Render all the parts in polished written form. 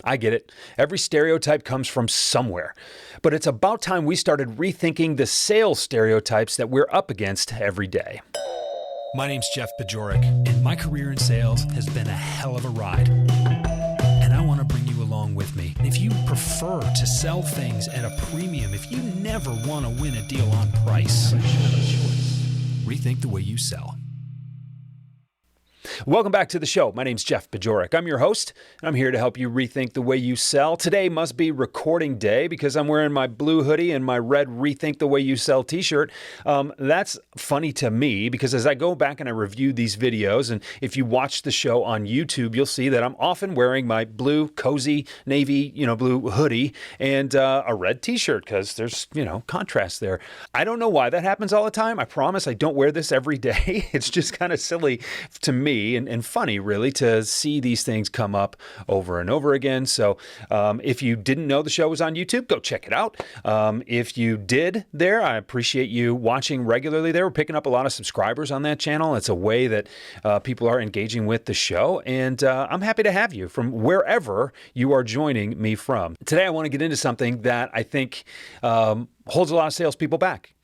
I get it. Every stereotype comes from somewhere. But it's about time we started rethinking the sales stereotypes that we're up against every day. My name's Jeff Bajorek, and my career in sales has been a hell of a ride. And I want to bring you along with me. If you prefer to sell things at a premium, if you never want to win a deal on price, rethink the way you sell. Welcome back to the show. My name's Jeff Bajorek. I'm your host, and I'm here to help you rethink the way you sell. Today must be recording day because I'm wearing my blue hoodie and my red Rethink the Way You Sell t-shirt. That's funny to me because as I go back and I review these videos, and if you watch the show on YouTube, you'll see that I'm often wearing my blue, cozy, navy, blue hoodie and a red t-shirt because there's, contrast there. I don't know why that happens all the time. I promise I don't wear this every day. It's just kind of silly to me. And funny, really, to see these things come up over and over again. So if you didn't know the show was on YouTube, go check it out. If you did there, I appreciate you watching regularly there. We're picking up a lot of subscribers on that channel. It's a way that people are engaging with the show. And I'm happy to have you from wherever you are joining me from. Today, I want to get into something that I think holds a lot of salespeople back.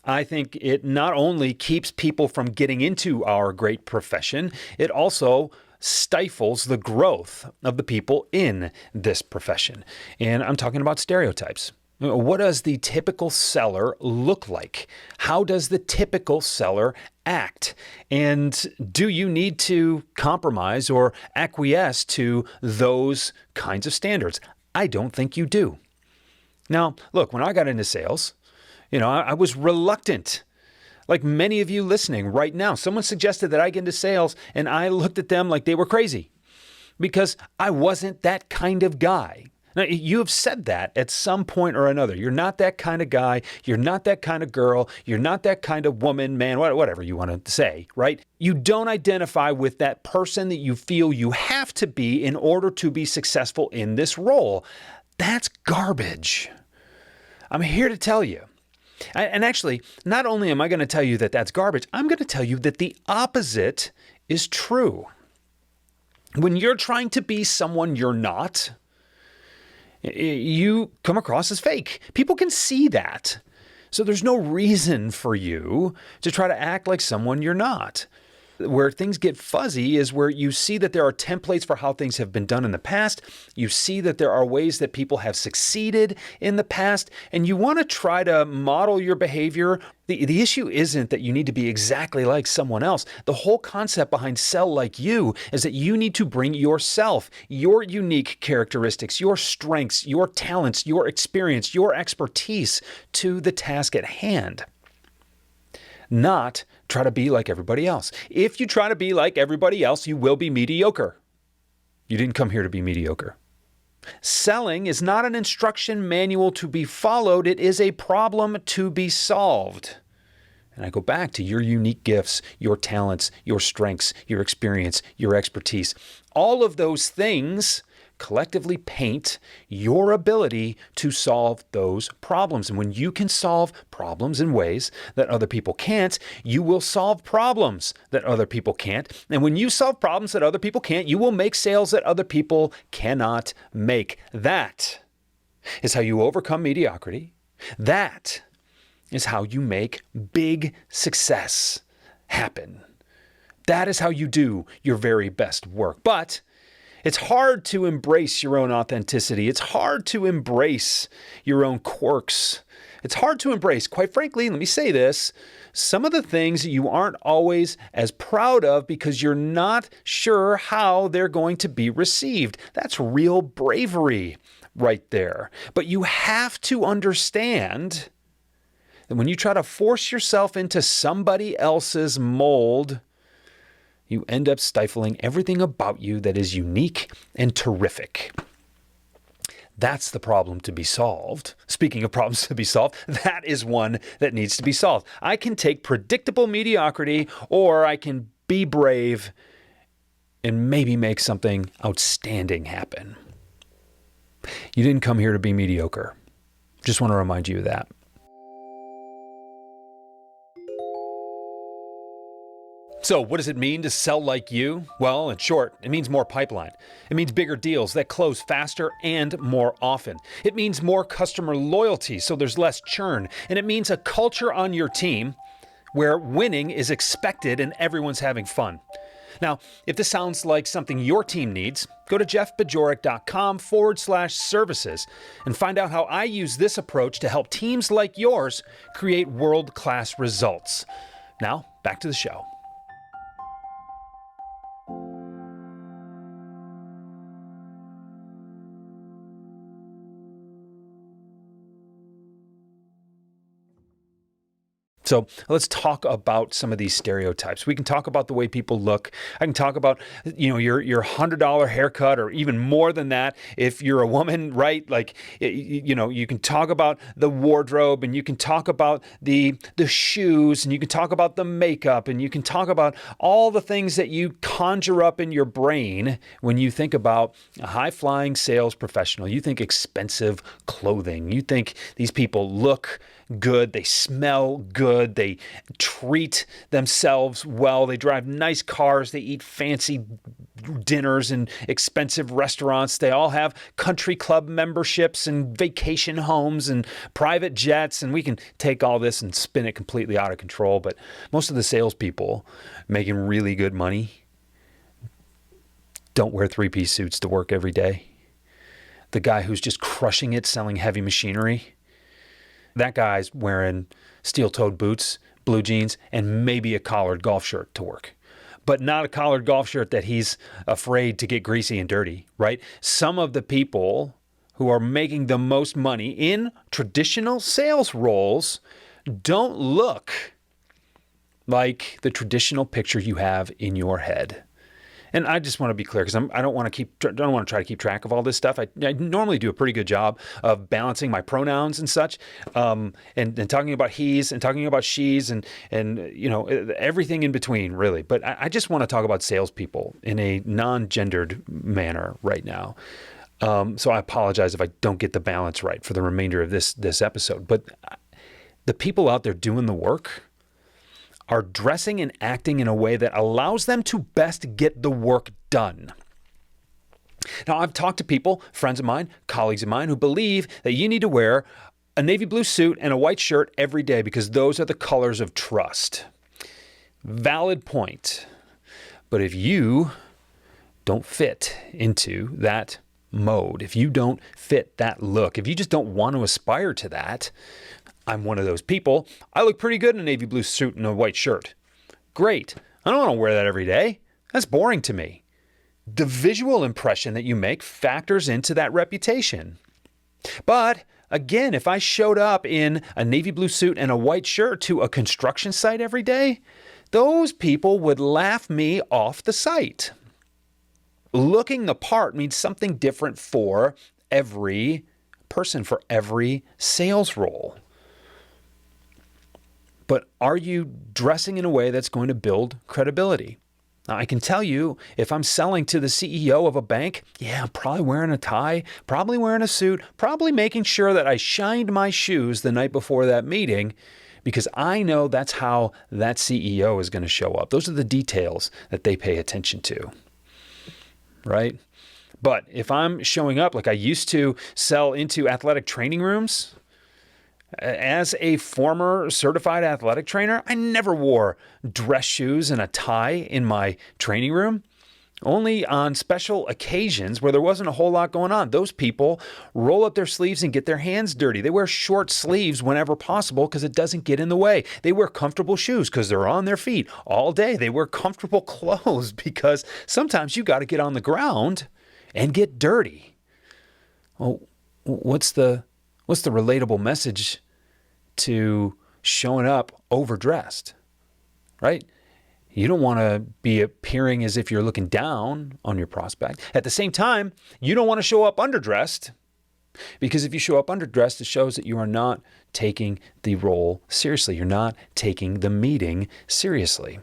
I think it not only keeps people from getting into our great profession, it also stifles the growth of the people in this profession. And I'm talking about stereotypes. What does the typical seller look like? How does the typical seller act? And do you need to compromise or acquiesce to those kinds of standards? I don't think you do. Now, look, when I got into sales, I was reluctant. Like many of you listening right now, someone suggested that I get into sales and I looked at them like they were crazy because I wasn't that kind of guy. Now, you have said that at some point or another. You're not that kind of guy. You're not that kind of girl. You're not that kind of woman, man, whatever you want to say, right? You don't identify with that person that you feel you have to be in order to be successful in this role. That's garbage. I'm here to tell you. And actually, not only am I going to tell you that that's garbage, I'm going to tell you that the opposite is true. When you're trying to be someone you're not, you come across as fake. People can see that. So there's no reason for you to try to act like someone you're not. Where things get fuzzy is where you see that there are templates for how things have been done in the past. You see that there are ways that people have succeeded in the past, and you want to try to model your behavior. The issue isn't that you need to be exactly like someone else. The whole concept behind Sell Like You is that you need to bring yourself, your unique characteristics, your strengths, your talents, your experience, your expertise to the task at hand. Not try to be like everybody else. If you try to be like everybody else, you will be mediocre. You didn't come here to be mediocre. Selling is not an instruction manual to be followed. It is a problem to be solved. And I go back to your unique gifts, your talents, your strengths, your experience, your expertise. All of those things collectively paint your ability to solve those problems. And when you can solve problems in ways that other people can't, you will solve problems that other people can't. And when you solve problems that other people can't, you will make sales that other people cannot make. That is how you overcome mediocrity. That is how you make big success happen. That is how you do your very best work. But it's hard to embrace your own authenticity. It's hard to embrace your own quirks. It's hard to embrace, quite frankly, let me say this, some of the things that you aren't always as proud of because you're not sure how they're going to be received. That's real bravery right there. But you have to understand that when you try to force yourself into somebody else's mold, you end up stifling everything about you that is unique and terrific. That's the problem to be solved. Speaking of problems to be solved, that is one that needs to be solved. I can take predictable mediocrity, or I can be brave and maybe make something outstanding happen. You didn't come here to be mediocre. Just want to remind you of that. So what does it mean to sell like you? Well, in short, it means more pipeline. It means bigger deals that close faster and more often. It means more customer loyalty, so there's less churn. And it means a culture on your team where winning is expected and everyone's having fun. Now, if this sounds like something your team needs, go to jeffbajorek.com/services and find out how I use this approach to help teams like yours create world-class results. Now, back to the show. So let's talk about some of these stereotypes. We can talk about the way people look. I can talk about, your $100 haircut or even more than that if you're a woman, right? Like, you can talk about the wardrobe, and you can talk about the shoes, and you can talk about the makeup, and you can talk about all the things that you conjure up in your brain when you think about a high-flying sales professional. You think expensive clothing. You think these people look good, they smell good, they treat themselves well, they drive nice cars, they eat fancy dinners in expensive restaurants, they all have country club memberships and vacation homes and private jets, and we can take all this and spin it completely out of control. But most of the salespeople making really good money don't wear three-piece suits to work every day. The guy who's just crushing it selling heavy machinery, that guy's wearing steel-toed boots, blue jeans, and maybe a collared golf shirt to work. But not a collared golf shirt that he's afraid to get greasy and dirty, right? Some of the people who are making the most money in traditional sales roles don't look like the traditional picture you have in your head. And I just want to be clear, because I don't want to try to keep track of all this stuff. I normally do a pretty good job of balancing my pronouns and such, and talking about he's and talking about she's and everything in between, really. But I just want to talk about salespeople in a non-gendered manner right now. So I apologize if I don't get the balance right for the remainder of this episode. But the people out there doing the work are dressing and acting in a way that allows them to best get the work done. Now, I've talked to people, friends of mine, colleagues of mine, who believe that you need to wear a navy blue suit and a white shirt every day because those are the colors of trust. Valid point. But if you don't fit into that mode, if you don't fit that look, if you just don't want to aspire to that, I'm one of those people. I look pretty good in a navy blue suit and a white shirt. Great. I don't want to wear that every day. That's boring to me. The visual impression that you make factors into that reputation. But again, if I showed up in a navy blue suit and a white shirt to a construction site every day, those people would laugh me off the site. Looking the part means something different for every person, for every sales role. But are you dressing in a way that's going to build credibility? Now, I can tell you, if I'm selling to the CEO of a bank, I'm probably wearing a tie, probably wearing a suit, probably making sure that I shined my shoes the night before that meeting, because I know that's how that CEO is going to show up. Those are the details that they pay attention to, right? But if I'm showing up like I used to sell into athletic training rooms, as a former certified athletic trainer, I never wore dress shoes and a tie in my training room. Only on special occasions where there wasn't a whole lot going on. Those people roll up their sleeves and get their hands dirty. They wear short sleeves whenever possible because it doesn't get in the way. They wear comfortable shoes because they're on their feet all day. They wear comfortable clothes because sometimes you got to get on the ground and get dirty. Well, what's the relatable message to showing up overdressed, right? You don't want to be appearing as if you're looking down on your prospect. At the same time, you don't want to show up underdressed, because if you show up underdressed, it shows that you are not taking the role seriously. You're not taking the meeting seriously.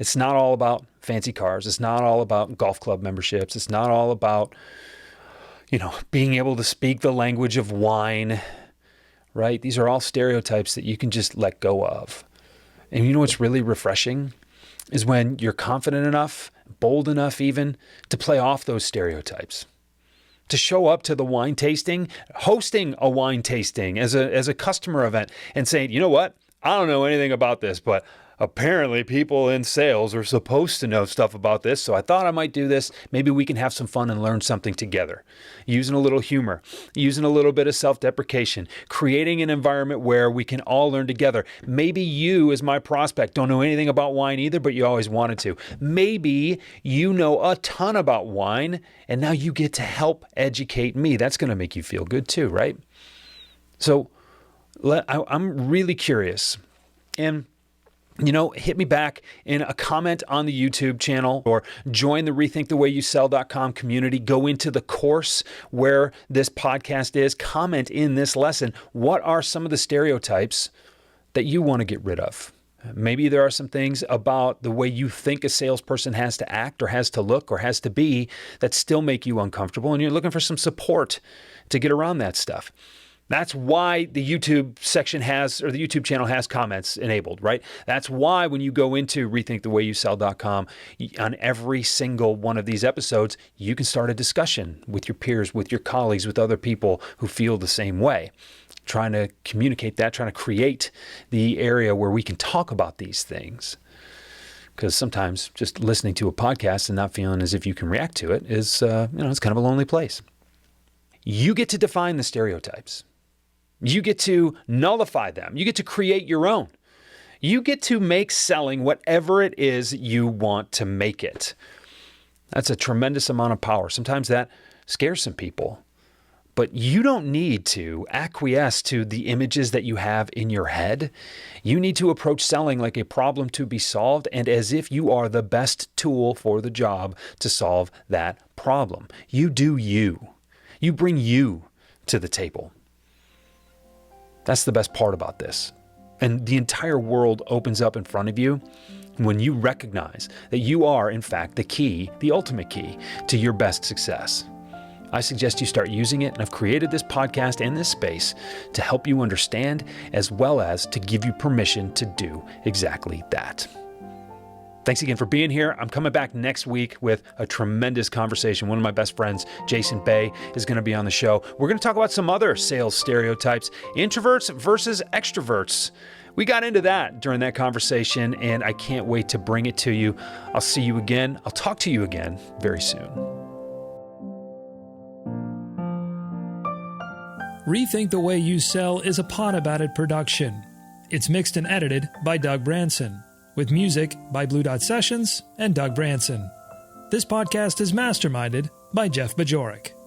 It's not all about fancy cars. It's not all about golf club memberships. It's not all about, being able to speak the language of wine, right? These are all stereotypes that you can just let go of. And you know what's really refreshing is when you're confident enough, bold enough even, to play off those stereotypes. To show up to the wine tasting, hosting a wine tasting as a customer event and saying, you know what? I don't know anything about this, but apparently people in sales are supposed to know stuff about this, so I thought I might do this. Maybe we can have some fun and learn something together. Using a little humor, using a little bit of self-deprecation, creating an environment where we can all learn together. Maybe you, as my prospect, don't know anything about wine either, but you always wanted to. Maybe you know a ton about wine, and now you get to help educate me. That's going to make you feel good too, right? So I'm really curious. And hit me back in a comment on the YouTube channel or join the rethinkthewayyouSell.com community. Go into the course where this podcast is. Comment in this lesson. What are some of the stereotypes that you want to get rid of? Maybe there are some things about the way you think a salesperson has to act or has to look or has to be that still make you uncomfortable, and you're looking for some support to get around that stuff. That's why the YouTube section the YouTube channel has comments enabled, right? That's why when you go into rethinkthewayyouSell.com, on every single one of these episodes, you can start a discussion with your peers, with your colleagues, with other people who feel the same way. Trying to communicate that, trying to create the area where we can talk about these things. Because sometimes just listening to a podcast and not feeling as if you can react to it is, it's kind of a lonely place. You get to define the stereotypes. You get to nullify them. You get to create your own. You get to make selling whatever it is you want to make it. That's a tremendous amount of power. Sometimes that scares some people. But you don't need to acquiesce to the images that you have in your head. You need to approach selling like a problem to be solved and as if you are the best tool for the job to solve that problem. You do you. You bring you to the table. That's the best part about this. And the entire world opens up in front of you when you recognize that you are, in fact, the key, the ultimate key to your best success. I suggest you start using it, and I've created this podcast and this space to help you understand as well as to give you permission to do exactly that. Thanks again for being here. I'm coming back next week with a tremendous conversation. One of my best friends, Jason Bay, is going to be on the show. We're going to talk about some other sales stereotypes, introverts versus extroverts. We got into that during that conversation, and I can't wait to bring it to you. I'll see you again. I'll talk to you again very soon. Rethink the Way You Sell is a Pod About It production. It's mixed and edited by Doug Branson, with music by Blue Dot Sessions and Doug Branson. This podcast is masterminded by Jeff Bajorek.